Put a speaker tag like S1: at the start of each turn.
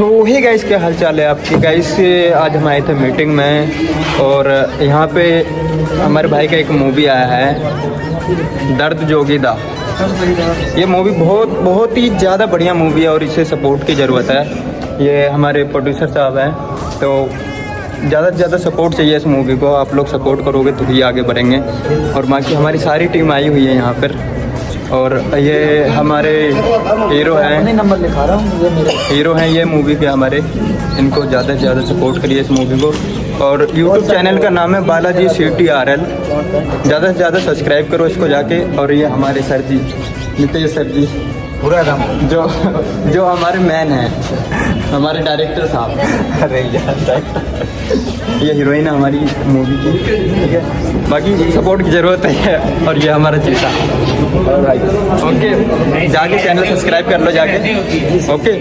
S1: सो hey guys, क्या हाल चाल है आपके गाइस। आज हम आए थे मीटिंग में और यहाँ पे हमारे भाई का एक मूवी आया है, दर्द जोगीदा। ये मूवी बहुत ही ज़्यादा बढ़िया मूवी है और इसे सपोर्ट की ज़रूरत है। ये हमारे प्रोड्यूसर साहब हैं, तो ज़्यादा से ज़्यादा सपोर्ट चाहिए इस मूवी को। आप लोग सपोर्ट करोगे तो ही आगे बढ़ेंगे। और बाकी हमारी सारी टीम आई हुई है यहाँ पर। और ये हमारे हीरो हैं,
S2: नंबर लिखा रहा हूँ,
S1: हीरो हैं ये मूवी के हमारे। इनको ज़्यादा से ज़्यादा सपोर्ट करिए इस मूवी को। और यूट्यूब चैनल का नाम है बालाजी CTRL। ज़्यादा से ज़्यादा सब्सक्राइब करो इसको जाके। और ये हमारे सर जी, नितेश सर जी,
S2: पूरा नाम
S1: जो हमारे मैन हैं, हमारे डायरेक्टर साहब। अरे यार, ये हीरोइन है हमारी मूवी की, ठीक है। बाकी सपोर्ट की ज़रूरत है। और ये हमारा चीता। ओके, जाके चैनल सब्सक्राइब कर लो जाके। ओके।